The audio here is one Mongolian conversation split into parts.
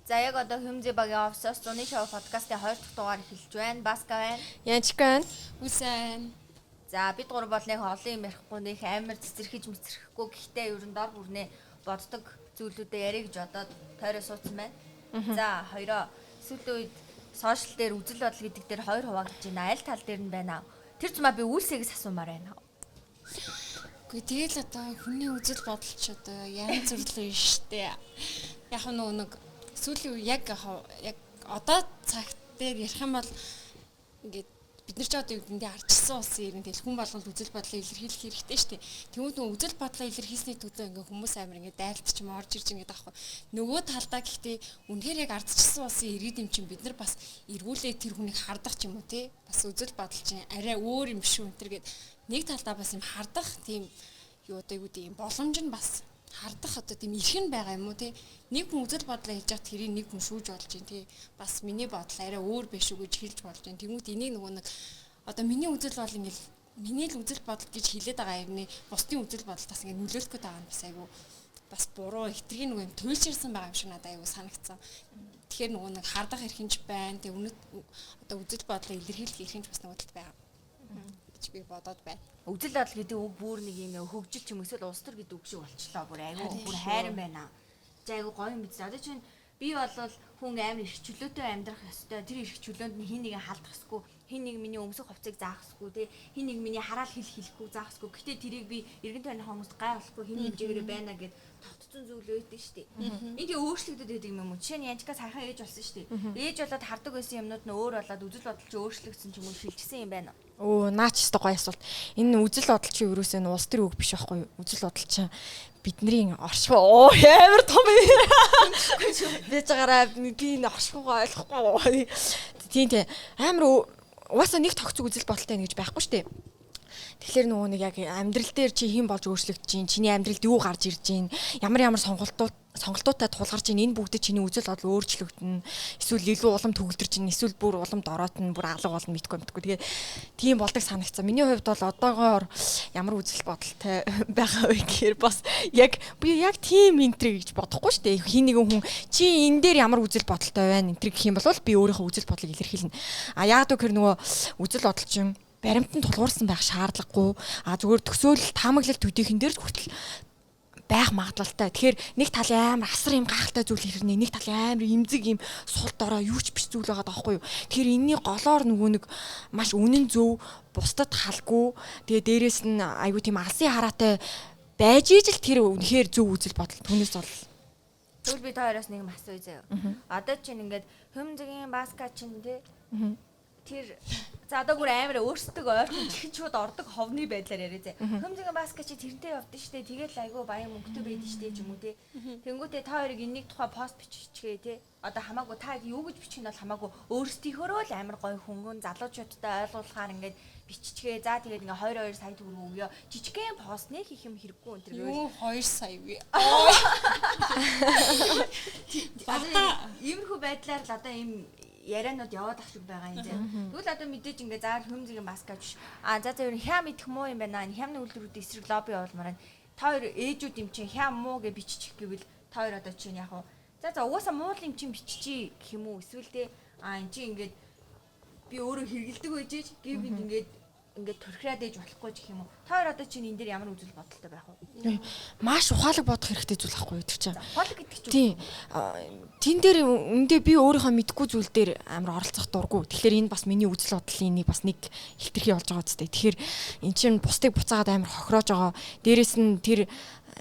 За яг одоо Хүмзэ багийн офсоос зуны шоу подкастын 2 дахь дугаар эхэлж байна. Баска байна. Янчик байна. Үсэн. За бид гур бол нэг олон юм ярихгүй нэг амар цэцэрхэж мэцэрхэхгүй гэхдээ ерөн дор бүрнээ боддог зүйлүүдээ ярих гэж бодоод тойроо суудсан байна. За хоёроо сүүлийн үед сошиал дээр үзэл бодол гэдэг дээр хоёр хуваагдаж байна. Аль тал дээр нь байна. Тэр зумаа би үйлсээс асуумаар байна. Гэхдээ тэгэл одоо хүний үзэл бодол ч одоо янз бүрл нь штэ. Яг нэг сүүлийн яг одоо цагт дээр ярих юм бол ингээд бид нар ч одоо үгэндээ арчилсан улсын иргэн тэл хүн болгонд үзэл бодлоо илэрхийлэх хэрэгтэй шүү дээ. Тэгвэл нөө үзэл бодлоо илэрхийлсний төлөө ингээ хүмүүс амир ингээ дайлтч юм орж ирж ингээ даахгүй. Нөгөө талдаа гэхдээ үнэхээр яг ардчилсан улсын иргэд юм чинь бид нар бас эргүүлээ тэр хүнийг хардах ч юм уу те. Бас үзэл бодол чинь арай өөр юм биш үү энэ гээд нэг талдаа бас юм хардах тийм юу одоо юу гэдэг юм боломж нь бас хардах одоо тийм эрхэн байгаа юм уу те. Нэг хүн үзэл бодлоо хийж байгаа тэрийг нэг хүн шүүж болж байна те. Бас миний бодол арай өөр биш үү гэж хэлж болж байна. Тэгмүүд энийг нөгөө нэг одоо миний үзэл бол ингээл миний л үзэл бодол гэж хэлээд байгаа юм. Бусдын үзэл бодол бас ингээд нөлөөлөх гээд байгаа юм бас айгу бас буруу хитргийн нөгөө юм туйлширсан байгаа юм шиг надад айгу санагдсан. Тэгэхээр нөгөө нэг хардах эрхэнж байна. Тэг өмнөд одоо үзэл бодлоо илэрхийлэх эрхэнж бас нөгөө талд байгаа. Би бодоод байна. Үзэл бодол гэдэг үг бүр нэг юм хөгжил ч юм эсвэл улс төр гэдэг үг шиг болчлоо. Бүр айгүй бүр хайран байна. За айгүй гоё юм биз. Одоо чинь би бол хүн амар их чөлөөтэй амьдрах ёстой. Тэр их чөлөөнд нь хин нэгэн халдах ёсгүй. Хин нэг миний өмсөх хувцыг заах ёсгүй тий. Хин нэг миний хараал хэлэхгүй заах ёсгүй. Гэтэ тэрийг би эргэн тойрны хүмүүст гай болохгүй хин хэмжээгээр байна гэд тогтцсон зүйл өөдөө штэ. Энд өөрчлөгдөд байдаг юм уу? Жишээ нь Янчикаас хайхан ээж болсон штэ. Ээж болоод хардаг байсан юмнууд нь өөр болоод үзэл бодол чи өөрчлөгдсөн ч юм уу шилжсэн юм байна. Оо, наач өстой гоё асуулт. Энэ үзэл бодол чи ерөөсөө улс төр үг биш байхгүй юу? Үзэл бодол чи бидний оршихуу амар том юм. Бэж гараа би энэ оршихуугаа ойлгохгүй. Тийм амар угаасаа нэг тогтцог үзэл бодолтой нэг гэж байхгүй шүү дээ. Тэгэхээр нөгөө нэг яг амьдрал дээр чи хэн болж өөрчлөгдөж чинь, чиний амьдралд юу гарч ирж чинь, ямар сонголтуудтай тулгарч чинь энэ бүгдээ чиний үзэл бодол өөрчлөгдөнө. Эсвэл илүү улам төгөлдөр чинь, эсвэл бүр уламд ороотно, бүр алга болно мэдгүй. Тэгээ тийм болдог санагцсан. Миний хувьд бол одоогоор ямар үзэл бодолтой байгаа вэ гэхээр бас яг би яг тийм энтриг гэж бодохгүй шүү дээ. Хин нэгэн хүн чи энэ дээр ямар үзэл бодолтой байна энтриг гэх юм бол би өөрийнхөө үзэл бодлыг илэрхийлнэ. А яг гэхээр нөгөө үзэл бодол чинь баримтанд тулгуурсан байх шаардлагагүй. А зүгээр төсөөлөл таамаглалт төдийхөн дээр хүртэл байх магадлалтай. Тэгэхээр нэг талын амар асар юм гахалтай зүйл хэрнээ, нэг талын амар имзэг юм сул дорой юу ч биш зүйл байгаа даахгүй юу. Тэгэхээр энэний голоор нөгөө нэг маш үнэн зөв, бусдад халгүй. Тэгээ дээрэс нь айгүй тийм алсын хараатай байж ижил тэр үнэхээр зөв үзэл бодол түүнээс бол. Тэгвэл би та хоёроос нэг юм асууя заяа. Одоо чинь ингээд Хүмзэгийн Баска чинь тий. Тэр за одоо бүр амар өөрсдөө ойрхон чихэн шууд ордог ховны байдлаар яриа зэ. Хүмзэгийн Баска чи тэрнтэй явдсан штэ. Тэгээд айгүй баян мөнгөтэй байдсан штэ ч юм уу те. Тэнгүүтээ та хоёрыг энийг тухай пост биччихээ те. Одоо хамаагүй та юу гэж бичих нь бол хамаагүй өөрсдийнхөө л амар гоё хөнгөн залуучуудтай ойлгуулахаар ингээд биччихээ. За тэгээд ингээ 2 сая төгрөг өгөө. Жижигхэн пост нэг хийх юм хэрэггүй энэ төр. Юу 2 сая вэ? Иймэрхүү байдлаар л одоо ийм ярианууд яваад ах шиг байгаа юм зэ. Тэгвэл одоо мэдээж ингээ заавал Хүмзэгийн Баска биш. За ер нь хям идэх муу юм байна. Хямны үйлдвэрүүд эсрэг лобби явуулмаар байна. Та хоёр ээжүүд юм чинь хям муу гэж биччих гэвэл та хоёр одоо чинь яг уу. За угаасаа муу юм чинь биччихий гэх юм уу? Эсвэл те энэ чинь ингээд би өөрөө хэргэлдэг байж гэх бид ингээд төрхраад ээж болохгүй ч гэх юм уу. Та хоёр одоо чинь энэ дээр ямар үзэл бодолтой байх вэ? Маш ухаалаг бодох хэрэгтэй зүйл ахгүй юу тэр чинь. Ухаалаг гэдэг чинь. Тийм. Тэн дээр үндэ би өөрийнхөө мэдгүй зүйл дээр амар оролцох дурггүй. Тэгэхээр энэ бас миний үзэл бодлын нэг бас нэг хитрхи болж байгаа үстэй. Тэгэхээр эн чинь бусдыг буцаагаад амар хохироож байгаа. Дээрэс нь тэр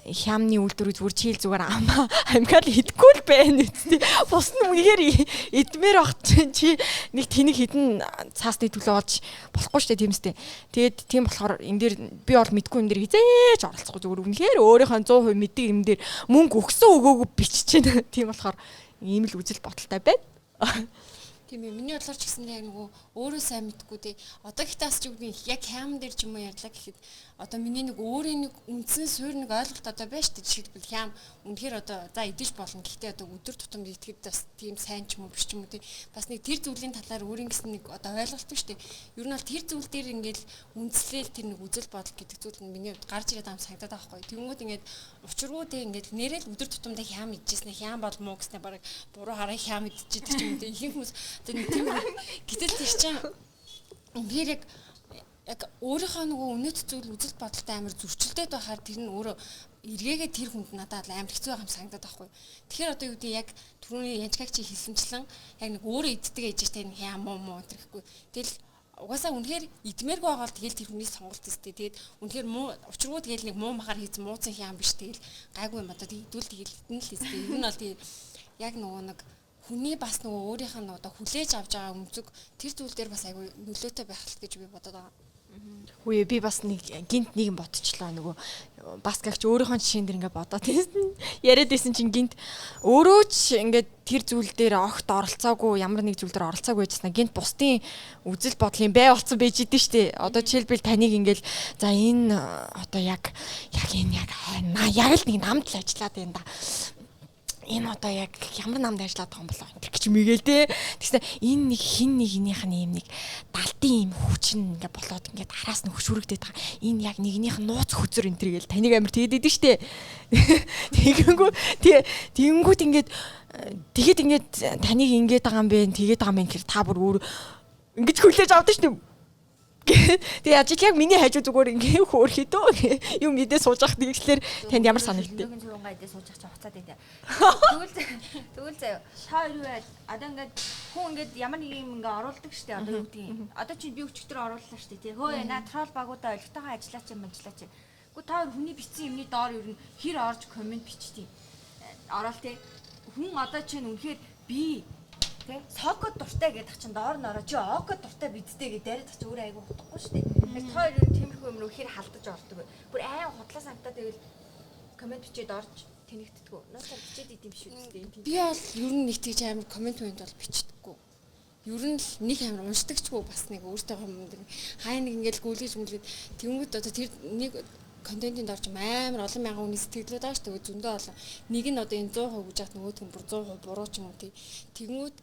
хямны үйлдвэрүүд зүгээр чийл зүгээр амгаал идэхгүй л байна үстэй. Бус нь үнэхээр идмээр баг чи нэг тэнэг хідэн цаасны төлөө олж болохгүй штэ тиймстэй. Тэгээд тийм болохоор энэ дээр би бол мэдгүй энэ дээр хизээч оролцохгүй зүгээр үнэхээр өөрийнхөө 100% мэддэг юм дээр мөнгө өгсөн өгөөгүй биччихээн. Тийм болохоор ийм л үзэл бодолтой байна. Тийм ээ. Миний бодлоор ч гэсэн яг нөгөө өөрөө сайн мэдгүй тий. Одоо гэхдээ бас ч үгүй яг хям дээр ч юм уу ярьлаа гэхэд одоо миний нэг өөрийн нэг үндсэн суурь нэг ойлголт одоо байна шүү дээ. Жишээлбэл хям үнэхээр одоо за идэж болно. Гэхдээ одоо өдөр тутамд идэхэд бас тийм сайн ч юм уу биш ч юм уу тий. Бас нэг тэр зүйлийн талаар өөрийн гэсэн нэг одоо ойлголт шүү дээ. Ер нь бол тэр зүйл дээр ингээл үндслээл тэр нэг үзэл бодол гэдэг зүйл нь миний гарч ирээд ам санагдаад байгаа байхгүй. Тэнгүүд ингээд учиргуудээ ингээд нэрэл өдөр тутамдаа хям идчихсэн хям бол муу гэснээр бараг буруу хараа хям идчихдэг ч юм уу тий. Ихэнх хүмүүс тэр тийм гэтэл тэр чинь үнээр яг өөрийнхөө нөгөө үнэт зүйл үзэл бодолтой амар зөрчилдөд байхаар тэр нь өөрөө эргээгээ тэр хүнд надад амар хэцүү байх юм санагдаад байхгүй. Тэгэхээр одоо юу гэдэг яг түрүүний янчгаач чи хэлсэнчлэн яг нэг өөрөө иддэг ээжтэй нэг хям муу тэр гэхгүй. Тэгэл угаасаа үнэхээр идмээргүй байгаа бол тэгэл тэр хүний сонголт өстэй. Тэгээд үнэхээр муу учиргүй тэгэл нэг муу махаар хийсэн мууцсан хям биш тэгэл гайгүй юм одоо идвэл тэгэл идэн л хийстэй. Ер нь бол тэг яг нөгөө нэг хүний бас нөгөө өөрийнх нь одоо хүлээж авч байгаа өмцөг тэр зүйл дээр бас айгүй нөлөөтэй байх л гэж би бодоод байгаа. Үгүй би бас нэг гинт нэг юм бодчихлоо нөгөө бас гэгч өөрийнхөө жишээн дээр ингээд бодоод байсан. Яриад байсан чинь гинт өөрөө ч ингээд тэр зүйл дээр огт оролцоогүй ямар нэг зүйл дээр оролцоогүй байжснаа гинт бусдын үзэл бодлын бай болсон байж идэв штэ. Одоо жишээлбэл таныг ингээд за энэ одоо яг энэ яг л нэг намд л ажиллаад байна да. Энэ одоо яг ямар намд ажиллаад байгаа юм болоо гэж мэгэл дээ. Тэгсэн энэ нэг хин нэгнийх нь юм нэг далтын юм хүчин ингээ болоод ингээ араас нь хөшүүрэгдээд байгаа. Энэ яг нэгнийх нь нууц хөзөр энэ төр гээл таныг амир тэгээд идэв штэ. Тэгэнгүүт ингээд тэгэд ингээд таныг ингээд байгаа юм бэ тэгээд байгаа юм гэхээр та бүр өөр ингэж хүлээж авдаг штэ. Тэгээ ажил яг миний хажуу зүгээр ингээ хөөрхий дөө юм идээ сууж явах тэгэхээр танд ямар санагдтыг. Өнөөгийн зургаа идээ сууж явах хуцаад байдаа. Тэгвэл заяа та юу вэ? Одоо ингээд хүн ингээд ямар нэг юм ингээ оруулдаг штэ одоо юу гэдгийг. Одоо чи би өчтөр орууллаа штэ тий. Хөөе на трол багуудаа олигтойгоо ажиллаач юм ажиллаач. Гэхдээ та хүний бичсэн юмны доор ер нь хэр орж комент бичтий. Орол тий. Хүн одоо чинь үнэхээр би тэ сокод дуртай гэдэг чинь доор нь ороо чи окод дуртай бидтэй гэдэг яриад чи өөрөө айгүй утгагүй шүү дээ. Тэгэхээр хоёр тиймэрхүү юм руу хэр халдаж ордог вэ? Бүр айн худлаа санагдаад байвал комент бичээд орж тэнэгддэггүй. Нуусаа бичээд идэм шүү дээ. Би бол ер нь нэг тийж амар комент бол бичдэггүй. Ер нь л нэг амар уншдагчгүй бас нэг өөртөө юм дээр хай нэг ингээл гүйлгэж мүлгээд тэнгүүд одоо тэр нэг контентын дорж амар олон мянган хүний сэтгэлдүүд байгаа шүү дээ. Зөндөө олон. Нэг нь одоо энэ 100% гэж яхад нөгөөт нь бүр 100% буруу ч юм уу тий. Тэнгүүд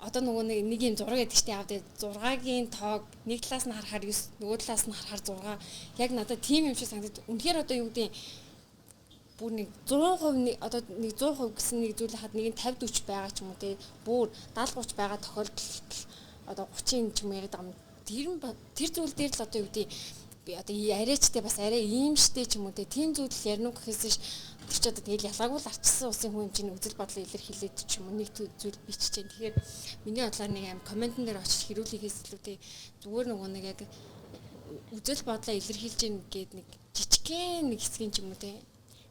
одоо нөгөө нэг юм зураг гэдэг чинь авдаа 6-гийн тоог нэг талаас нь харахаар 9 нөгөө талаас нь харахаар 6 яг надад тийм юм шиг санагдаад үнэхээр одоо юу гэдэг бүр нэг 100% одоо нэг 100% гэсэн нэг зүйл хаад нэг нь 50 40 байгаа ч юм уу тий. Бүр 70 30 байгаа тохиолдолд одоо 30 ч юм яриад байгаа юм. Тэр зүйл дээр л одоо юу гэдэг би одоо арайчтай бас арай ийм штэ ч юм уу тийм зүйл ярина уу гэхээс тэр ч одоо тэгэл ялгаагүй л арчсан улсын хүн чинь үзэл бодлоо илэрхийлээд ч юм уу нэг зүйл бичиж जैन. Тэгэхээр миний бодлоор нэг аим комментэн дээр очиж хэрүүлэхээс илүү зүгээр нөгөө нэг яг үзэл бодлоо илэрхийлж гин гээд нэг жижигхэн нэг хэсгийн ч юм уу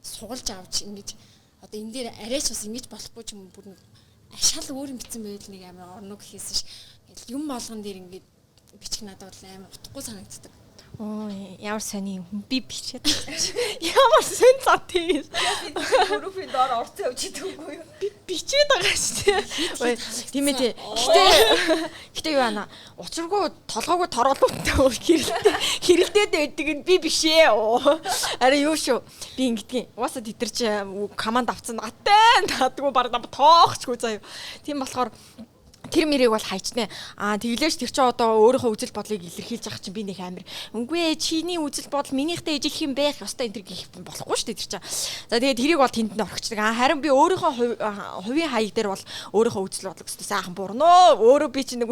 суулж авч ингэж одоо энэ дээр арайч бас ингэж болохгүй ч юм уу бүр нэг ашаал өөр юм битсэн байл нэг амар орно гэхээс юм болгон дээр ингэж бичих надад бол амар утгагүй санагддаг. Оо ямар сони юм би бичээд ямар сон цат тийм Группийн доор орцсон явж идэггүй юу? би бичээд байгаа шүү дээ. Тийм ээ. Гэтэ юу ана учиргүй толгоогоо тороолуултаа хэрэлдээд байдаг нь би бишээ. Араа юу шүү. Би ингэдгийн. Угаасаа тэд нар чи команд авцсан наттай таадгүй баг тоохчгүй заяа. Тийм болохоор тэр мэрийг бол хайчнаа. Тэглээш тэр чинь одоо өөрийнхөө үзэл бодлыг илэрхийлж байгаа чинь би нэг амир. Үгүй ээ чиний үзэл бодол минийхтэй ижих юм байх ёстой энэ төр гэх болохгүй шүү дээ тэр чинь. За тэгээд тэрийг бол тэнд нь орхичдаг. Харин би өөрийнхөө хувийн хаяг дээр бол өөрийнхөө үзэл бодлыг өстой сайхан бурноо. Өөрөө би чинь нэг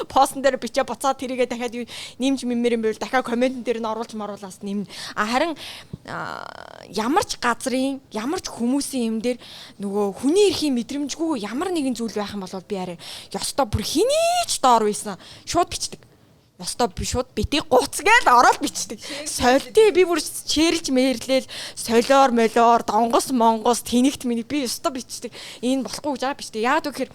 постн дээр бичээ буцаад тэрийгээ дахиад нэмж мэмэр юм байвал дахиад комментэн дээр нь оруулж маруулаас нэмнэ. Харин ямар ч газрын ямар ч хүмүүсийн юм дээр нөгөө хүний эрхийн мэдрэмжгүй ямар нэгэн зүйл байх юм бол би арай ёстой бүр хинийч доор байсан шууд бичдэг. Ёстой би шууд битий гуц гээл ороод бичдэг. Сольтий би бүр чэрлж мэрлээл солиор молоор донгос монгос тэнэгт миний би ёстой бичдэг. Энэ болохгүй гэж байгаа бичдэг. Яагаад гэхээр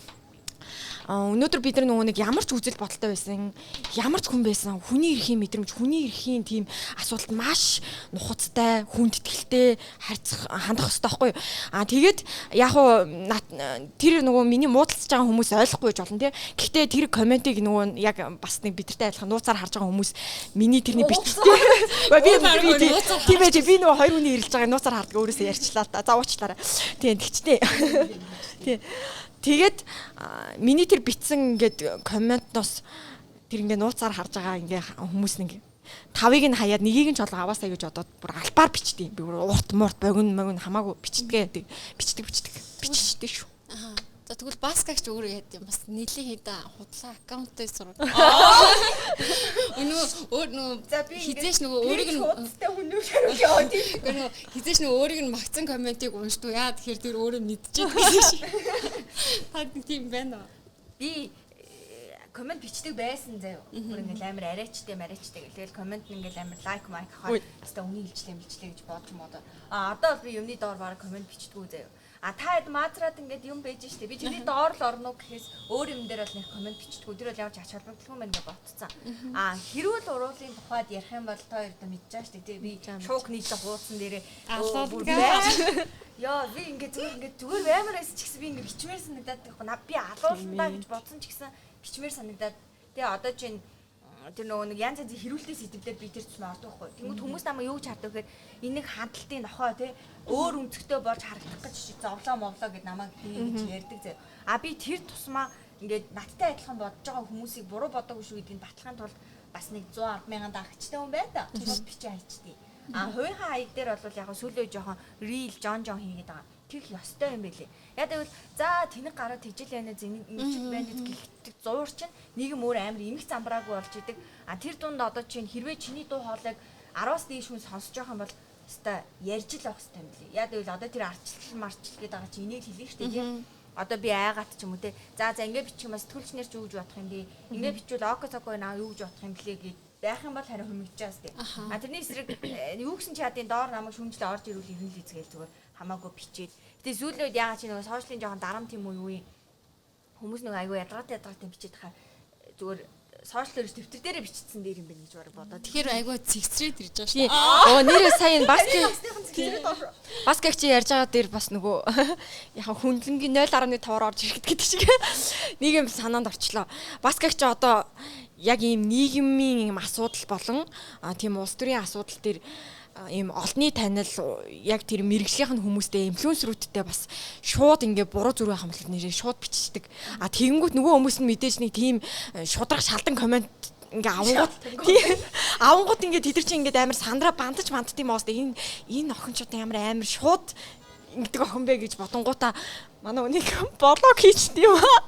өнөөдөр бид нар нөгөө нэг ямар ч үзэл бодолтой байсан, ямар ч хүн байсан, хүний эрхийн мэдрэмж, хүний эрхийн тийм асуудалд маш нухацтай, хүндэтгэлтэй хандах хэрэгтэй байхгүй юу? Тэгээд яг уу тэр нөгөө миний муудалцж байгаа хүмүүс ойлгохгүй ч болно тий. Гэхдээ тэр комментиг нөгөө яг бас нэг бидэртэй адилхан нууцаар харж байгаа хүмүүс миний тэрний бичсэн. Тийм ээ би нөгөө хоёр хүний ирэлж байгааг нууцаар хардаг өөрөөсөө ярьчлаа та. За уучлаарай. Тийм тэгчтэй. Тийм. Тэгээд миний тэр битсэн ингээд комментноос тэр ингээд нууцаар харж байгаа ингээ хүмүүс нэг тавыг нь хаяад нэгийг нь ч олго аваасаа гэж бодоод бүр албаар бичдэг. Би бүр урт мурт богино хамаагүй бичдэг шүү. Аа. За тэгвэл Баскагч өөрөө яд юм бас нийлээ хэдэн худлаа аккаунттай сурах. Өнөө за би хизээш нөгөө өөрийг нь хуудтай хүнүүшээ яваад тийм. Хизээш нөгөө өөрийг нь магцсан комментиг уншдаг. Яа тэгэхээр тэр өөрөө мэдчихэв гэсэн шиг. Тад тийм байна уу? Би коммент бичдэг байсан заяа. Бүр ингээл амар арайчтай гэлгээл коммент ингээл амар лайк майк хаа. Хэвээ үний илчлээ гэж бодож модоо. Одоо би юмны доор бараг коммент бичдэггүй заяа. Та хэд маазраад ингээд юм байж штэ. Би тэрний доор л орно гэхээс өөр юм дээр бол нэг коммент бичдэггүй. Тэр бол явж ач холбогдол юм байна гэж бодцсон. Хэрүүл уруулын тухайд ярих юм бол та хоёр да мэдчихэж штэ. Тэ би шуук нийтлээ хуудсан дээрээ яа би ингээд зүгээр амар байсан ч гэсэн би ингээд бичмээр санагдаад би алуулна гэж бодсон ч гэсэн бичмээр санагдаад тэгээ одоо чинь тэр нөгөө нэг янз янзын хэрүүлтэй сэдвээр би тэр тусмаа ордог байхгүй. Тэнгүүд хүмүүс намайг юу гэж хардаг гэхээр энэ нэг хандлтын нохоо тий өөр өнцгтэй болж харагдах гэж зовлоо мовлоо гэд намайг гэж ярьдаг зэ. Би тэр тусмаа ингээд надтай адилхан бодож байгаа хүмүүсийг буруу бодоогүй шүү гэдгийг батлахын тулд бас нэг 110,000 дагчтай хүн байна да. Тэгвэл бичээ хайчдیں۔ Хувийнхаа хаяг дээр бол яг сүүлөө жоохон real жон хийгээд байгаа. Тэр ёстой юм байлээ. Яг тэгвэл за тэнэг гараа тэгжил байна зэмжиг байна гэхдээ зуур чинь нэг юм өөр амар эмх замбраагүй болж идэг. Тэр дунд одоо чинь хэрвээ чиний дуу хоолойг 10-аас дээш хүн сонсож байгаа юм бол хэвээ ярьж л авах хэрэгтэй юм билээ. Яг тэгвэл одоо тэр арчлал марчлал гэдэг байгаа чинь энийг хэлэх штеп тийм. Одоо би айгаад ч юм уу те. За ингэ бичих юм сэтгүүлчнэр ч юу гэж бодох юм бэ? Ингэ бичвэл окосоко наа юу гэж бодох юм блэ гэж байх юм бол харин хумигчаас тий. Тэрний эсрэг юу гэсэн чи ядын доор намайг шүмжлээ орж ирүүл ирнэ л изгээл зүгээр хамаагүй бичээд. Гэтэ сүүлд яагаад чи нөгөө сошиалын жоохон дарам тийм үү юу юм. Хүмүүс нөгөө айгүй ядаргатай бичээд хахаар зүгээр сошиал өрс дэвтэр дээрээ бичсэн дээр юм байна гэж бодоод. Тэгэхээр айгүй цэгцрээд ирж байгаа шүү. Нэрээ сайн Баскагч ярьж байгаа дээр бас нөгөө яхаа хүндлэнгийн 0.5-аар орж ирэхэд гэдэг шиг нэг юм санаанд орчлоо. Баскагч одоо яг ийм нийгмийн ийм асуудал болон тийм улс төрийн асуудал дээр ийм олонний танил яг тэр мэрэгжлийнх нь хүмүүстэй инфлюенсерүүдтэй бас шууд ингээ буруу зүрх байх юм бол нэрээ шууд бичдэг. Тэгэнгүүт нөгөө хүмүүс нь мэдээж нэг тийм шудраг шалдан коммент ингээ авангууд ингээ тэд нар чинь ингээ амар сандраа бантаж бантдсан моос энэ охинчууд амар шууд ингэдэг охин бэ гэж бодонгуудаа манай өнийг блог хийчихдээ юм аа.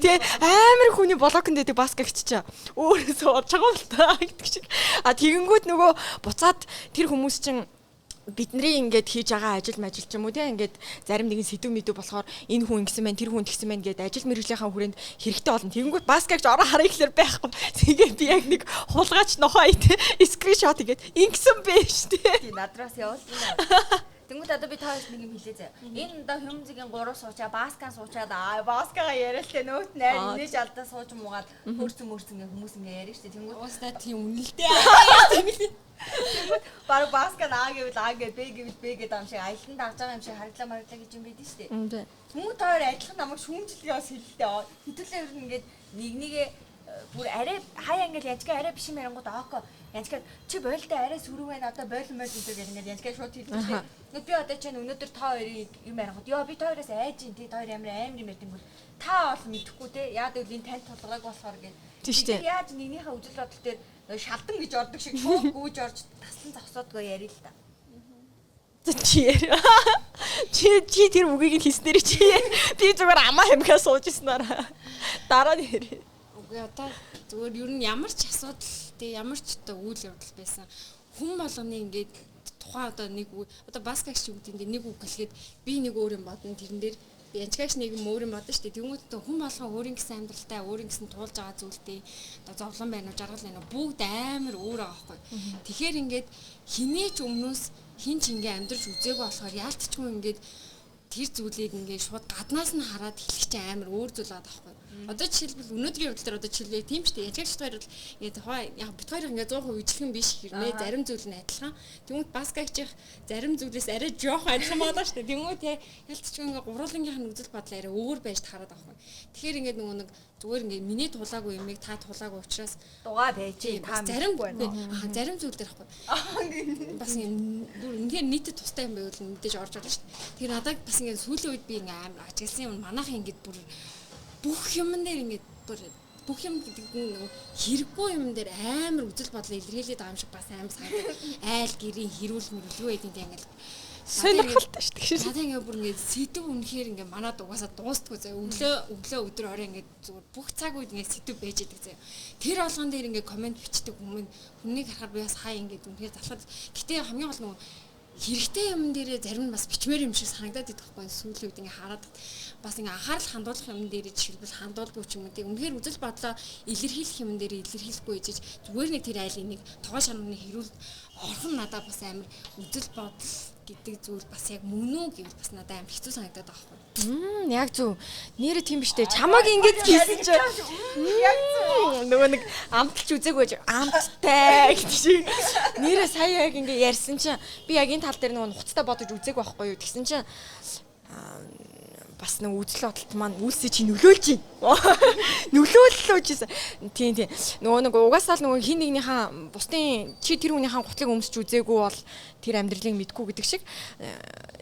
Тэгээ амар хүний блогонд дэдэг Баскагч чаа. Өөрөөсөө орж байгаа юм л та гэдэг шиг. Тэгэнгүүт нөгөө буцаад тэр хүмүүс чинь бидний ингээд хийж байгаа ажил мажил ч юм уу тийм ингээд зарим нэгэн сэдв мэдв болохоор энэ хүн ингэсэн байна тэр хүн тэгсэн байна гэдээ ажил мэргэжлийнхаа хүрээнд хэрэгтэй болно. Тэгэнгүүт Баскагч ороо харъя гэхээр байхгүй. Тэгээд би яг нэг хулгайч нохоо тийм скриншот игээд ингэсэн байж тийм. Надраас явуулсан. Тэнгүүд одоо би тааш нэг юм хэлээ зэ. Энэ одоо хүмзгийн 3 суучаа Баскан суучаад Баскага яриалтай нөт найр нэж алдаа сууж муугаад хөрцөн хүмүүс ингээ яриа штэ. Тэнгүүд уустаа тийм үнэлтэй. Тэнгүүд баг Баскан гэвэл гэвэл Б гэвэл Б гэдэг юм шиг аялан дагж байгаа юм шиг харглаа гэж юм байдэн штэ. Хүмүүс тоор адилхан намайг шүүмжлэгээ бас хэлэлтэй. Хэдүүлээ ер нь ингээд нэгээ бүр арай хаяа ингээл янчгаа арай биш юм ярангууд аако янчгаа чи бойлтой арай сүрүү байна одоо бойл мөл гэдэг ингээд янчгаа шууд хэлдэг. Би одоо чинь өнөөдөр та хоёрыг юм ярангууд ёо би та хоёроос айж ин тий та хоёр амар юм ярьдаггүй та бол мэдэхгүй те яад гэвэл энэ танд тулгааг болохоор гээд тийм яаж нэгнийхээ үзэл бодол дээр шалдан гэж ордог шиг шууд гүйж орж таслан зогсоодгоо ярил л та. Чи тэр үгийг хийснээр чи би зүгээр амаа хэмгээ сууж ирснээр дараа нь ярив. Одоо зүгээр ер нь ямар ч асуудал тий ямар ч одоо үйл явдал байсан хүн болгоны ингээд тухайн одоо нэг одоо Баскагч юу гэдэг нэг үг хэлгээд би нэг өөр юм бодно тэрэн дээр янчгаач нэг юм өөр юм бодно шүү дээ. Тэгмүүд хүн болгон өөрийн гэсэн амьдралтай өөрийн гэсэн туулж байгаа зүйлтэй одоо зовлон байна уу жаргал байна уу бүгд амар өөр байгаа байхгүй. Тэгэхээр ингээд хинээч өмнөөс хин ч ингээ амьдрч үзээгүй болохоор яалтчгүй ингээд тэр зүйлийг ингээд шууд гаднаас нь хараад хэлэх чинь амар өөр зүйл байгаа байхгүй. Одоо жишээлбэл өнөөдрийн явдлаар одоо жишээлбэл тийм шүү дээ. Яжгаач хоёр бол ингээд яг бит хоёр ингээд 100% ижилхэн биш хэрнээ зарим зүйл нь адилхан. Тэгмүүд баскагчих зарим зүйлээс арай жоохон адилхан болоо шүү дээ. Тэгмүүд ялцчих ингээд гурвуулгийнх нь үзэл бодол арай өөр байж хараад байгаа байхгүй. Тэгэхээр ингээд нөгөө нэг зүгээр ингээд миний тулаагүй юмыг та тулаагүй учраас дугаа байж та зарим зарим зүйл дээр байхгүй. Бас ингээд нийтэд тустай юм байвал мэдээж орж ирж шүү дээ. Тэр надад бас ингээд сүүлийн үед би ингээд амар ажигласан юм манайхан ингээд бүр бүх юм дээр ингээд бүх юм гэдэг нь хэрэггүй юм дээр амар үзэл бодлоо илэрхийлээд байгаа юм шиг бас амар санагдав. Айл гэрийн хэрүүл мөрөл юу гэдэг юм ингээд сонирхолтой шүү дээ. Надаа ингээд бүр ингээд сэдв үнэхээр ингээд манад угаасаа дуустгүй заяа. Өглөө өдөр орой ингээд зүгээр бүх цаг үед ингээд сэдв байж идэг заяа. Тэр болгон дээр ингээд комент бичдэг хүнийг харахаар би бас хаа ингээд үнэхээр залхаад. Гэтэ хамгийн гол нь хэрэгтэй юм дээрээ зарим нь бас бичмээр юм шиг санагдаад идэх байхгүй сүүлийн үед ингээ хараад бас ингээ анхаарал хандуулах юм дээрээ жишээлбэл хандуулгүй ч юм уу тийм үнэхээр үзэл бодлоо илэрхийлэх юм дээрээ илэрхийлэхгүй ижиж зүгээр нэг тэр айл энийг тогоо шармны хэрүүл орхон надад бас амар үзэл бодол гэдэг зүйл бас яг мөн үү гэвэл бас надад амар хэцүү санагдаад байгаа байхгүй. Яг зөв. Нэрээ тийм биш үү? Чамаг ингэж хийсэн чи. Яг зөв. Нөгөө нэг амталж үзээгүй амттай гэдэг шиг. Нэрээ сая яг ингэ ярьсан чи би яг энэ тал дээр нөгөө хуцтай бодож үзээгүй байхгүй юу? Тэгсэн чи бас нэг үзэл бодолт маань үлсээ чи нөлөөлж байна. Нөлөөллөөжсэн. Тийм. Нөгөө нэг угаасаа л нөгөө хин нэгнийхээ бусдын чи тэр хүнийхээ гутлыг өмсч үзээгүй бол тэр амьдралыг мэдгүй гэдэг шиг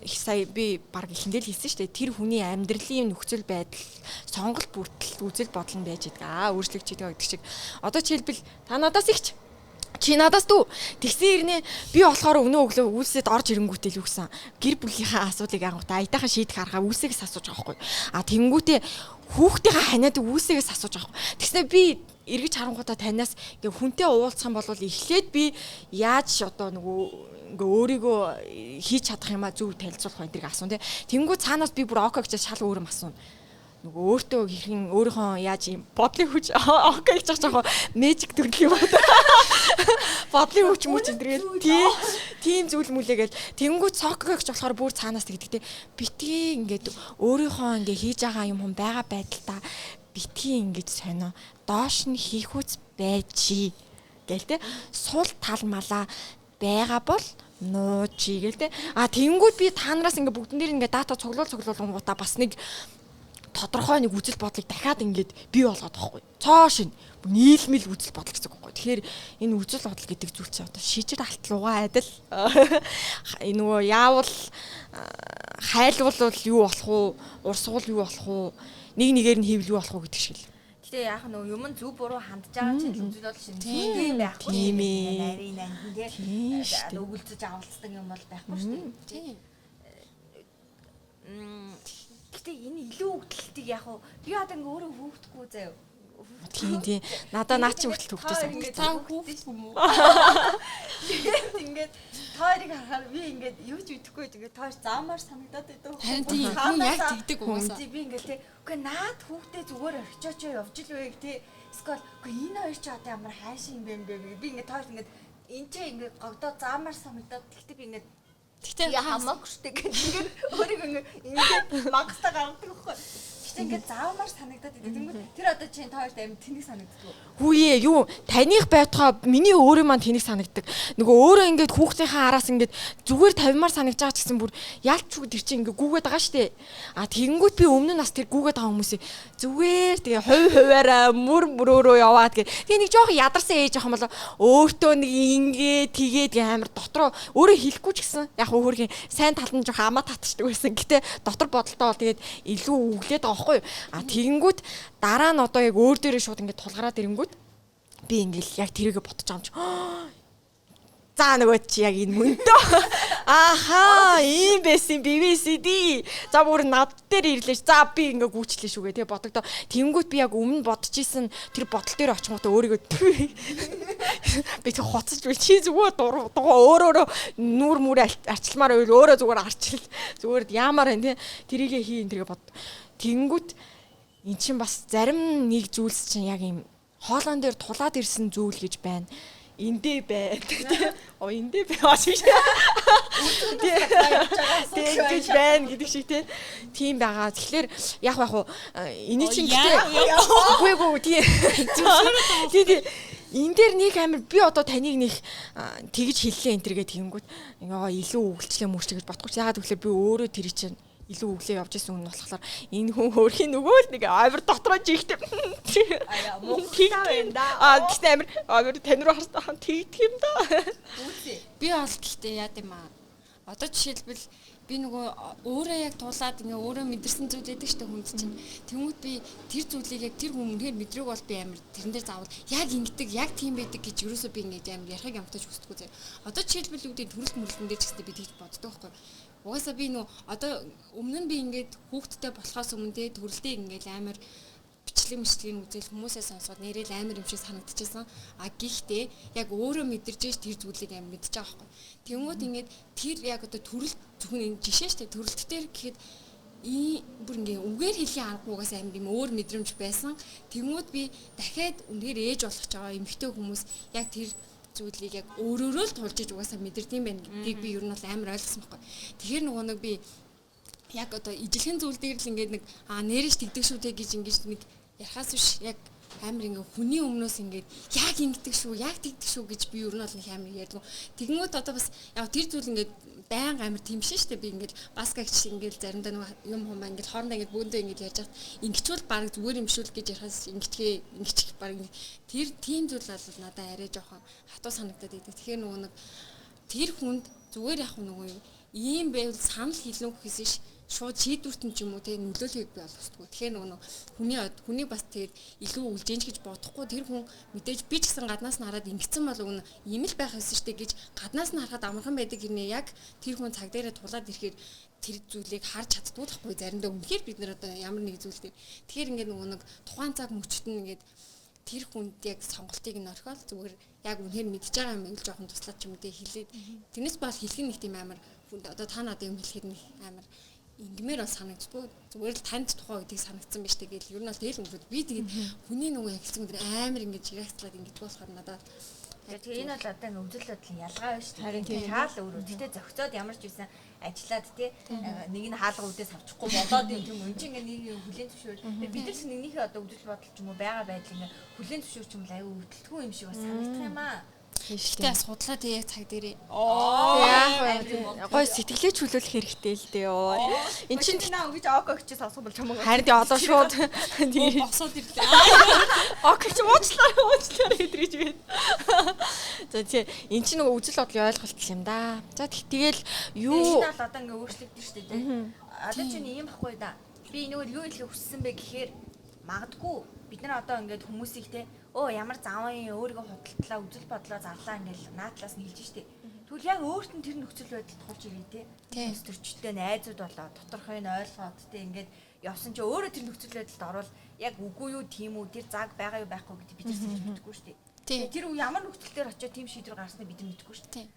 сая би баг ихэндээ л хэлсэн шүү дээ. Тэр хүний амьдралын нөхцөл байдал, сонголт бүртэл үзэл бодол нь байж байгаа. Өөрчлөгдөж байгаа гэдэг шиг. Одоо жишээлбэл та надаас ихч чи надаас дүү тэгсэн ирнэ би болохоор өнөө өглөө үлсэд орж ирэнгүүтэл үгсэн гэр бүлийнхээ асуудлыг ангуудаа аятайхан шийдэх арга үлсээс асууж байгаа байхгүй а тэнгүүтээ хүүхдийнхээ ханиад үлсээс асууж байгаа байхгүй тэгснэ би эргэж харангуудаа танаас ингээ хүнтэй уулзах юм бол эхлээд би яаж одоо ингээ өөрийгөө хийж чадах юмаа зөв танилцуулах вэ гэдгийг асуун тэ тэнгүү цаанаас би бүр окей гэж шал өөрөм асууна нөгөө өөртөө хэрхэн өөрийнхөө яаж юм бодлын хүч окей гэж байгаа мэжик төрөл юм байна. Бодлын хүч мүч энэ тийм зүйл мүлээгээл тэнгүү цокой гэж болохоор бүр цаанаас тэгдэг те битгий ингээд өөрийнхөө ингээ хийж байгаа юм байгаа байдалтай битгий ингэж сонио доош нь хийх үз байжи гээл те сул тал малаа байгаа бол нуужи гээл те а тэнгүүд би таанараас ингээ бүгдэн дээр ингээ дата цуглуулгуудаа бас нэг тодорхой нэг үзэл бодлыг дахиад ингээд бий болгоод байхгүй. Цоо шин нийлмэл үзэл бодол гэсэн үг байхгүй. Тэгэхээр энэ үзэл бодол гэдэг зүйл чинь одоо шижир алтлуугаа адил нөгөө яавал хайлуулвал юу болох уу? Урсгал юу болох уу? Нэг нэгээр нь хийвэл юу болох уу гэдэг шиг л. Гэтэ яг нөгөө юм зүг буруу хандж байгаа чинь үзэл бодол шин тийм байхгүй. Тийм ээ. Нарийн ангийн тийм өгүүлцэж авалцдаг юм бол байхгүй шүү дээ. Тийм. Гэтэ энэ илүү өгдөлтийг яг уу би одоо ингээ өөрөө хөөгдөхгүй заяа. Тийм. Надаа наа чи хүртэл хөвгтэй санагдаж та хүүхэд юм уу? Ингээд тойрыг харахаар би ингээд юу ч мэдэхгүй ингээд тойр заамаар санагдаад байдаг. Харин тийм хүн яг тэгдэг угаасаа. Би ингээд тий үгүй наад хүүхдээ зүгээр орчооч явж л вэ гэх тий. Эсвэл үгүй энэ хоёр ч одоо ямар хайшин юм бэ би ингээд тойр ингээд энэ ч ингээд гогдоо заамаар санагдаад тэгтээ би ингээд Тэгтээ хамаагүй штэ гэх ингээд өөрийгөө ингээд магтаа гаргадаг байхгүй. Гэтэ ингээд заамаар санагдаад идэв. Тэр одоо чинь тойрт амин тэнэг санагддаг. Хүүе юу таних байтугай миний өөрөө маань тэнийг санагддаг. Нөгөө өөрөө ингээд хүүхдийнхээ араас ингээд зүгээр 50-аар санагдаж байгаа ч гэсэн бүр ялч шүү тэр чинь ингээд гүүгээд байгаа штэ. А тэгэнгүүт би өмнө нь бас тэр гүүгээд байгаа хүмүүсийг зүгээр тэгээ хуваараа мөрөөрөө яваад гэ. Тэгээ нэг жоох ядарсан ээж ах юм болоо өөртөө нэг ингээд тэгээд амар дотроо өөрөө хэлэхгүй ч гэсэн яг өөрхийн сайн тал нь жоох амаа татчихдаг байсан. Гэтэ дотор бодолтой бол тэгээд илүү өглөөд байгаа байхгүй юу. А тэгэнгүүт дараа нь одоо яг өөр дээрээ шууд ингээд тулгараад ирэнгүүт би ингээл яг тэрийгэ ботож байгаа юм чи. За нөгөө чи яг энэ мөндөө. Аха, ийм байсан BBCD. За бүр над дээр ирлээ. За би ингээ гүйчлээ шүүгээ тэгээ бодогдоо. Тэнгүүт би яг өмнө бодож исэн тэр бодол дээр очихгүйтэй өөрийгөө би тэг хоцож би чи зүгээр дугаа өөрөө нүүр мүрэ арчилмаар байл өөрөө зүгээр арчил. Зүгээр яамаар байна тий. Тэрийгэ хий энэ тэргээ бод. Тэнгүүт эн чин бас зарим нэг зүйлс чинь яг юм хоолон дээр тулаад ирсэн зүйл гэж байна. Эндээ байна. Оо эндээ байна. ингэж байна гэдэг шиг тийм байгаа. Тэгэхээр яг уу энэ чинь үгүй тийм энэ дээр нэг амир би одоо таныг нэг тэгж хэллээ энэ төргээ тэгэнгүүт илүү өгөлчлээ мөрчлээ гэж бодохгүй. Ягаад гэвэл би өөрөө тэр чинь илүү өглөө явж исэн хүн болохоор энэ хүн хөрхийн нөгөө л нэг авир дотроо жигтэй. Муухай байна да. Гэхдээ амир тань руу харсан тэгдэг юм да. Би бол гэхдээ яа гэм аа. Одоо жишээлбэл би нөгөө өөрөө яг туулаад ингээ өөрөө мэдэрсэн зүйл байдаг штэ хүнд чинь. Тэмүүт би тэр зүйлийг яг тэр хүн үнээр мэдрэг бол би амир тэрэн дээр заавал яг ингэдэг, яг тийм байдаг гэж юусоо би ингээ амир ярихыг амтаж хүсдэггүй зэ. Одоо жишээлбэл үүдээ төрөлт мөрлөн дээр ч гэсэн би тэгж боддог байхгүй. Угаасаа би одоо өмнө нь би ингээд хүүхдтэй болохоос өмнө төрөлтөө ингээл амар бичлэг үзэл хүмүүсээ сонсоод нэрэл амар юм шиг санагдчихсан. Гэхдээ яг өөрөө мэдэрч тэр зүйлийг амар мэдчихэж байгаа байхгүй. Тэнгүүд ингээд тэр яг одоо төрөлт зөвхөн энэ жишээ шүү дээ. Төрөлт дээр гэхэд бүр ингээ үгээр хэлхийн аргагүйгаас амар юм өөр мэдрэмж байсан. Тэнгүүд би дахиад үнээр ээж болох ч байгаа эмэгтэй хүмүүс яг тэр зүйлийг яг өөрөөрөө л тулж иж угаасаа мэдэрдэм байх гэдгийг би ер нь бол амар ойлгосон байхгүй. Тэгэхээр нэг би яг одоо ижилхэн зүйл дээр л ингээд нэг нэрэж тэгдэг шүү те гэж ингэж нэг ярахаас биш яг амар ингээ хүний өмнөөс ингээд яг ингэдэг шүү, яг тэгдэг шүү гэж би ер нь бол нэг амар ярьдаг. Тэгэнгүүт одоо бас яг тэр зүйл ингээд баян амар тийм шин штэ би ингээд баскагч ингээд заримдаа нэг юм хумаа ингээд хоорондоо ингээд бөөндөө ингээд ярьж хат ингэчүүл баг зүгээр юм шүүл гэж ярахаас ингэчих баг тэр тийм зүйл бол надад арай жоохон хатуу санагдаад идэв. Тэгэхээр нэг тэр хүнд зүгээр яг нэг ийм байвал санал хэлнэ гэхээс ш шууд шийдвэртэн ч юм уу те нөлөөлөхийг би олгосдгоо. Тэгэхээр хүний бас тэгээд илүү үлжэнж гэж бодохгүй тэр хүн мэдээж би ч гэсэн гаднаас нь хараад ингэсэн бол өгнө ийм л байх ёстой шүү дээ гэж гаднаас нь харахад амархан байдаг хэрнээ яг тэр хүн цаг дээрээ тулаад ирэхээр тэр зүйлийг харж чаддгүй байхгүй заримдаа үнэхээр бид нар одоо ямар нэг зүйл дээр тэгэхээр ингээд нэг тухайн цаг мөчтөн ингээд тэр хүнд яг сонголтыг нь орхиол зүгээр яг үнэхээр мэдж байгаа юм ил жоохон туслаад ч юм уу те хэлээд тэрнээс бол хэлэх нэг тийм амар одоо та надад юм хэлэхэд нэг амар ингмээр бол санагддгүй зүгээр л танд тухай гэдгийг санагдсан байж тээ гэл ер нь бол тэгэл өнгөд би тэгээд хүний нөгөө хэлсэн өдөр амар ингэж жирэгцлаад ингэж болохоор надад тэгээ энэ бол одоо ингээ үзэл бодлын ялгаа байна шүү дээ. Харин тийм хаал өөрөө. Гэтэ зохицоод ямар ч үсэн ажиллаад тий нэг нь хаалга үдээс авчихгүй болоод юм энэ чинь ингээ нэг юм хүлэн зөвшөөр. Бид нар нэгнийхээ одоо үзэл бодол ч юм уу байгаа байдал ингээ хүлэн зөвшөөрч юм л аюу өвдөлтгүй юм шиг бас санагдах юм аа. Гэхдээ судлаа тэг яг цаг дээрээ. Гой сэтгэлээ чөлөөлөх хэрэгтэй л дээ ёо. Энд чинь наа гэж ок гэж сонсох болж байгаа юм. Харин одоо шууд босоод ирлээ. Ок ч уучлаарай гэдрийж байна. За тий эн чинь нөгөө үзэл бодлын ойлголт юм да. За тэгэл юу энэ бол одоо ингээ өөрчлөгдөн шүү дээ тий. Одоо чинь ийм байхгүй да. Би нөгөө юу хэлэх хүссэн бэ гэхээр магадгүй бид нар одоо ингээд хүмүүсийг те ямар заван өөрийгөө худалдлаа үзэл бодлоо зарлаа ингээл наадлаас нийлж штэ. Тэгвэл яг өөрт нь тэр нөхцөл байдалд тулж ирээ те. Төрчтэй найзууд болоо доторхыг нь ойлгоод те ингээд явсан чи өөрөө тэр нөхцөл байдалд орвол яг үгүй юу тийм үү тэр заг байгаа юу байхгүй гэдэг бид нар хэлж мэдэхгүй штэ. Тэр ямар нөхцөл дээр очиод тийм шийдвэр гаргасныг бид нар мэдэхгүй штэ.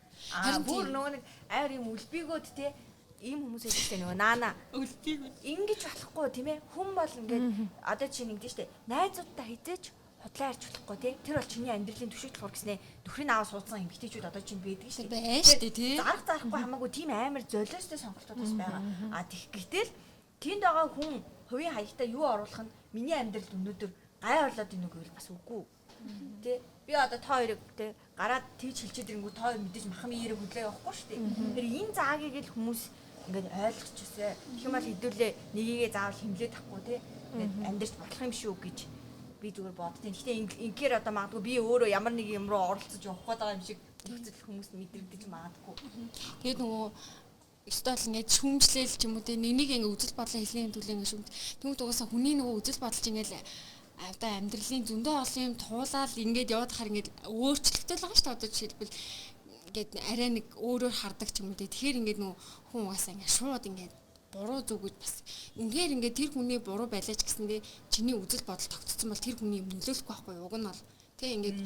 Бүр нөгөө нэг айр юм үлбигөөд те ийм хүмүүс хэлдэг нөгөө наана үлбигөөд ингэж болохгүй тийм ээ хүн бол ингээд одоо чи нэгдэж штэ найзуудтай хизээч худлаа ярьж болохгүй тий. Тэр бол чиний амьдралын түшиг болохоор гэснээр нөхрийн аав суудсан эмэгтэйчүүд одоо чинь байдаг шүү дээ. Байна шүү дээ тий. Зарахгүй хамаагүй тийм амар золиостой сонголтууд бас байгаа. Гэтэл тэнд байгаа хүн хувийн хаягтаа юу оруулах нь миний амьдралд өнөөдөр гай болоод ийнү гэвэл бас үгүй. Тий. Би одоо та хоёрыг тий гараад тэгж хэлчихэд ирэнгүү та хоёр мэдээж махам иерэг хөдлөө явахгүй шүү дээ. Тэр энэ заагийг л хүмүүс ингээд ойлгочихсоо. Тэгэх юм бол хэдүүлээ нэгийгээ заавал хэмлээд тахгүй тий. Ингээд амьдрч болох юм шүү гэж би зүгээр боддیں۔ Гэхдээ ингээр одоо магадгүй би өөрөө ямар нэг юм руу оролцож явах гээд байгаа юм шиг нөхцөл хүмүүс мэдрэгдэж магадгүй. Тэгээд нөгөө стол ингээд шүмжлээл ч юм уу те нэг ингээ үзэл бодлоо хэлний төлөө ингээ шүмж. Тэгмэд угаасаа хүний нөгөө үзэл бодол чинь ингээл одоо амьдралын зөндөө олон юм туулаад ингээд яваад хахаар ингээд өөрчлөлттэй л байгаа шүү дээ. Одоо жишээлбэл ингээд арай нэг өөрөөр хардаг ч юм уу те. Тэгэхээр ингээд нөгөө хүн угаасаа ингээ шууд ингээд буруу зүг гэж бас үнээр ингээд тэр хүний буруу байлаач гэсэндээ чиний үзэл бодол тогтцсон бол тэр хүний юм нөлөөлөхгүй байхгүй юу? Уг нь бол тий ингээд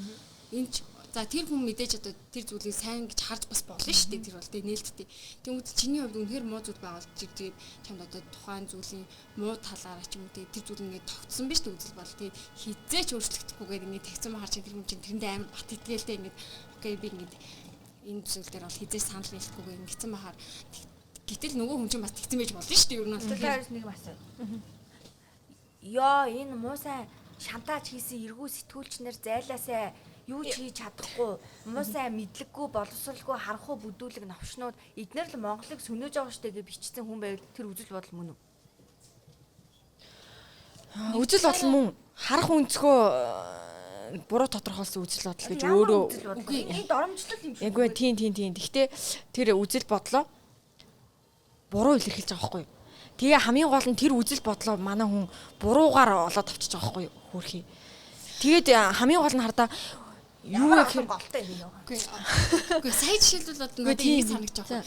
энэ за тэр хүн мэдээж одоо тэр зүйлийг сайн гэж харж бас болно шүү дээ. Тэр бол тий нээлттэй. Тэгмүүд чиний хувьд үнээр муу зүйл байгаад тэгээд чамд одоо тухайн зүйлийн муу талаараа ч юм уу тий тэр зүйл ингээд тогтсон биш үү үзэл бол тий хизээч өөрчлөгдөхгүйгээр ингээд тэгсэн махар чинь тэр хүн чинь тэрэндээ амар бат итгэлтэй ингээд окей би ингээд энэ зүйл дээр бол хизээ санал нийлэхгүйгээ ингэсэн бахаар гэтэл нөгөө хүн чинь бас тэгсэн байж болно шүү дээ ер нь бол. Тэрээс нэг бас. Яа энэ муу сайн шантаач хийсэн эргүү сэтгүүлчнэр зайлаасаа юу ч хийж чадахгүй муу сайн мэдлэггүй боловсралгүй харахгүй бүдүүлэг новшнууд эднэр л Монголыг сөнөөж байгаа штэ гэж бичсэн хүн байвал тэр үзэл бодол мөн үү? Үзэл бодол мөн харах өнцгөө буруу тодорхойлсон үзэл бодол гэж өөрөө энэ доромжлол юм шиг. Үгүй тийм. Гэхдээ тэр үзэл бодлоо буруу илэрхийлж байгаа байхгүй юу? Тэгээ хамгийн гол нь тэр үзэл бодлоо манай хүн буруугаар олоод авчиж байгаа байхгүй юу? Хөөрхий. Тэгээд хамгийн гол нь хардаа юу гэхээр голтой юм яа. Үгүй сая жишээлбэл одоо надад ингэ санагдаж байгаа.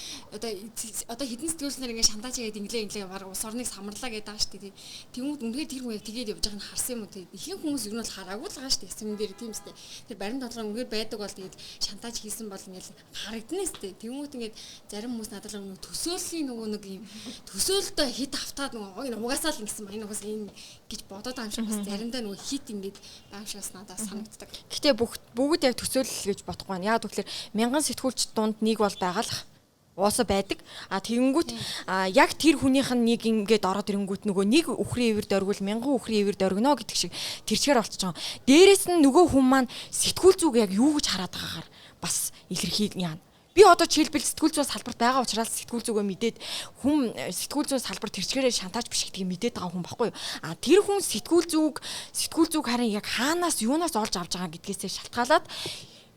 Одоо хідэн сэтгүүлснээр ингэ шантаж хийгээд инглээ баг улс орныг самарлаа гэдэг байгаа шүү дээ. Тэнгүүд үнэхээр тэр хүн яг тэгээд явж байгаа нь харсан юм уу тэгээд ихэнх хүмүүс ер нь бол хараагүй л байгаа шүү дээ. Эсвэн дээр тийм үстэй. Тэр барин толгой үнэхээр байдаг бол тэгээд шантаж хийсэн бол ингэ харагдана үстэй. Тэнгүүд ингэ зарим хүмүүс надад л нөгөө төсөөллийн нөгөө нэг юм төсөөлтөө хит автаад нөгөө угаасаа л ингэсэн байна. Угаас энэ гэж бодоод байгаа юм шиг бас заримдаа нөгөө хит ингэ баамшаас надад санагддаг. Гэхдээ бүгд яг төсөөлөл гэж бодохгүй байна. Яг тэгэхээр мянган сэтгүүлч дунд нэг бол байгаа л ууса байдаг. Тэгэнгүүт яг тэр хүнийх нь нэг ингээд ороод ирэнгүүт нөгөө нэг үхрийн ивэр дөргөл мянган үхрийн ивэр дөргөнө гэдэг шиг тэрчээр болчихж байгаа. Дээрээс нь нөгөө хүн маань сэтгүүл зүг яг юу гэж хараад байгаагаар бас илэрхийл яана. Би одоо жишээлбэл сэтгүүл зүйн салбарт байгаа учраас сэтгүүл зүгөө мэдээд хүн сэтгүүл зүйн салбар тэрчгээрээ шантаж биш гэдгийг мэдээд байгаа хүн баггүй юу? Тэр хүн сэтгүүл зүг харин яг хаанаас юунаас олж авч байгаа гэдгээсээ шалтгаалаад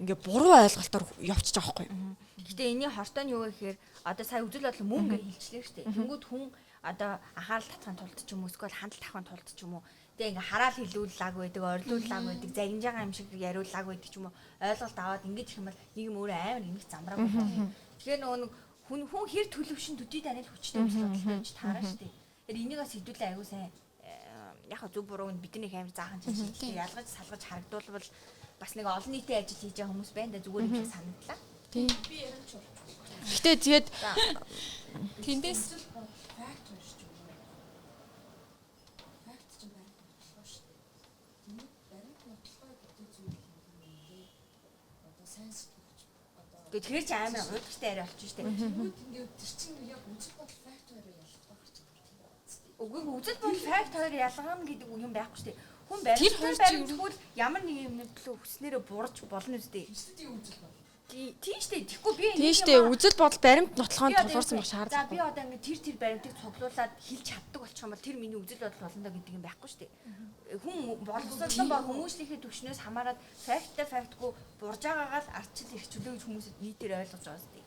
ингээ буруу ойлголтоор явчихж байгаа байхгүй юу? Гэтэ энэний хортой нь юу вэ гэхээр одоо сая үзэл бодол мөнгө хэлчлээ шүү дээ. Тэнгүүд хүн одоо анхаарал татахын тулд ч юм уу эсвэл хандлт авахын тулд ч юм уу тэгээ ингээ хараал хилүүллаг байдаг, орилууллаг байдаг, загинж байгаа юм шиг яриуллаг байдаг ч юм уу ойлголт аваад ингэж их юм бол нэг юм өөрөө амар эмх замбрааг байна. Тэгэхээр нөгөө хүн хэр төлөвшин төдий танил хүчтэй үзэл бодол гэж таараа шүү дээ. Тэр энийг бас хэдүүлээ аягүй сайн яг зөв бурууг нь бидний амар заахан чинь шийдээ ялгаж салгаж харагдуулбал бас нэг олон нийтийн ажил хийж байгаа хүмүүс байна да зүгээр юм шиг санагдлаа. Тийм. Би яриач бол. Гэтэ тэгээд тэндээс Тэгэхээр ч амар гудахтай арай болчих штеп. Ингээд тэр чинь яг үзэл бодол факт хоёроо ялгах гэж байна. Үгүй үзэл бодол факт хоёр ялгана гэдэг юм байхгүй штеп. Хүн баримтгүй ямар нэг юм төлөө хүснээрээ бурж болно үстэй. Тийм үзэл бодол. Тийм штеп. Тэгэхгүй би тийм штеп. Үзэл бодол баримт нотлохонд тулгуурсан байх шаардлага. За би одоо ингээд тэр баримтыг цуглуулад хэлж чаддаг болчих юм бол тэр миний үзэл бодол болно да гэдэг юм байхгүй штеп. Хүн боловсролон ба хүмүүжлийнхээ төвшнөөс хамаарат фактгүй бурж байгаагаа л ардчил эрхчлөө гэж хүмүүс нийтээр ойлгож байгаа зү.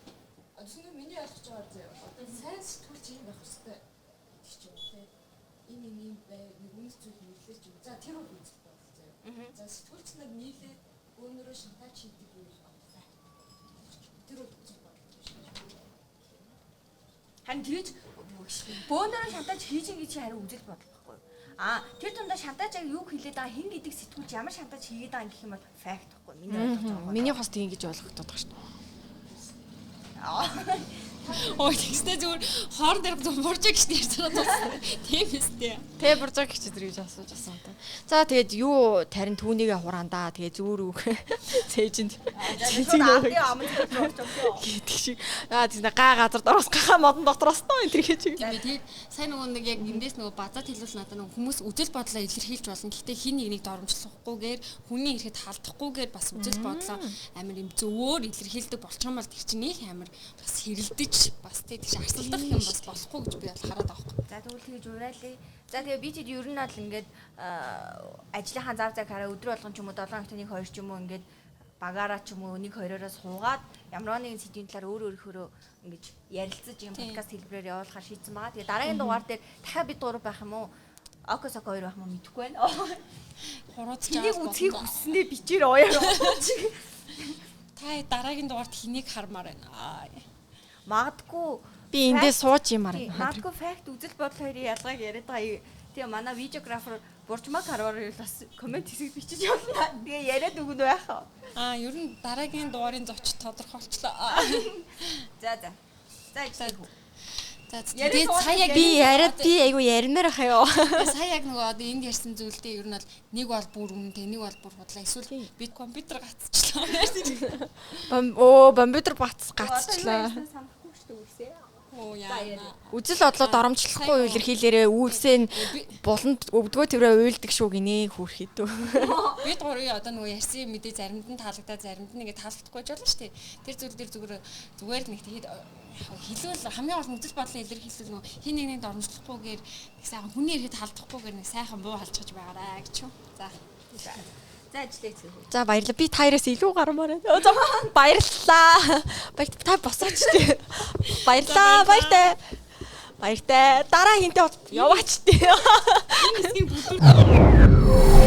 Тэгвэл миний ойлгож байгаа зэ одоо сайн сэтгүүлч юм байх хэрэгтэй. Тэг чи үү те. Энэ юм бай нэг үнэс зүйл нийлүүлж юм. За тэр бол үзэл бодол заяа. За сэтгүүлч нар нийлээд өөрөөрөө шантаж хийдэг үйл бодлоо. Тэр бол үзэл бодол биш. Харин тэгж бөөнөрөө шантаж хийж ин гэж харин үзэл бодол. Тэр тундаа шантаж яг юу хэлээд байгаа хин гэдэг сэтгүүлч ямар шантаж хийгээд байгаа гэх юм бол факт байхгүй миний ойлгож байгаа. Миний хос тийм гэж ойлгогдоод байгаа шүү дээ. Ой тэгстэй зүгээр хоор дээр бурж гэж ярьж байгаа тийм үстэй. Тэ бурж гэж тэр гэж асууж асан та. За тэгээд юу тарин түүнийгээ хураандаа тэгээд зүүр үг цээжинд. Тэгээд аман зорж байгаа. Гэдэг шиг. Тийм гаа газар дороос гахаа модон дотроос тоо энэ гэж. Тэгээд сайн нөгөө нэг яг эндээс нөгөө базаад хэлвэл надад нөгөө хүмүүс үзэл бодлоо илэрхийлж болно. Гэхдээ хин нэгнийг доромжлохгүйгээр хүний ирэхэд халдахгүйгээр бас үзэл бодлоо амар юм зөвөр илэрхийлдэг болчихсон бол тэр чинь нэг амар бас хэрэлдэж бас тийш арсалдах юм бас болохгүй гэж би бол хараад байгаа юм. За тэгвэл тэгж уриалъя. За тэгээ би тэд ер нь бол ингээд ажлынхаа зав цаг хараа өдөр болгон ч юм уу 7 хоногт нэг 2 ч юм уу ингээд багаараа ч юм уу нэг хоёроос суугаад ямар нэгэн сэдвийн талаар өөрөөрөө ингэж ярилцаж юм подкаст хэлбэрээр явуулахар шийдсэн байгаа. Тэгээ дараагийн дугаар дээр дахиад бид гурав байх юм уу? Окосоко хоёр байх юм уу мэдэхгүй байна. Хурууцж байгаа. Үцгийг хүснээ бичээр оёо. Та дараагийн дугаарт хэнийг хармаар байна. Магадгүй би эндээ сууж юмар. Магадгүй факт үзэл бодол хоёрын ялгааг яриад байгаа. Тэгээ манай видеографер Бурчмаг харвар бас комент хэсэг бичиж явуулна. Тэгээ яриад өгнө байх. Ер нь дараагийн дугаарын зоч тодорхойлчлоо. За. За. Тэгээд сая яг би айгу ярмаар хаяа. сая яг нөгөө одоо энд ярьсан зүйлдээ ер нь бол нэг бол бүр үнэтэй, нэг бол бүр худлаа. Эсвэл бид компьютер гацчихлаа. Компьютер гацчихлаа. Санахгүй шүү дээ үсээ. Оо яа. Үзэл бодлоо доромжлохгүй илэрхийлээрээ үүсээ нь буланд өвдгөө тэрэ уйлдаг шүү гинэ хүүрхий дөө. Бид гурийн одоо нөгөө ярьсан мэдээ заримд нь таалагдаа заримд нь ингэ таалагдахгүй байж болно шүү дээ. Тэр зүйл дээр зүгээр нэг тэгээд хэлвэл хамгийн гол үзэл бодлоо илэрхийлэл нөгөө хин нэг нэгэнд оромжлохгүйгээр нэг сайхан хүний ирэхэд халдахгүйгээр нэг сайхан буу халдчихж байгаарай гэж юу. За. За ажиллая зү. За баярлалаа. Би таараас илүү гармаар байна. За баярлалаа. Та босооч тий. Баярлалаа. Баяртай. Дараа хинтээ яваач тий. Энэ хэсгийн бүлдүүд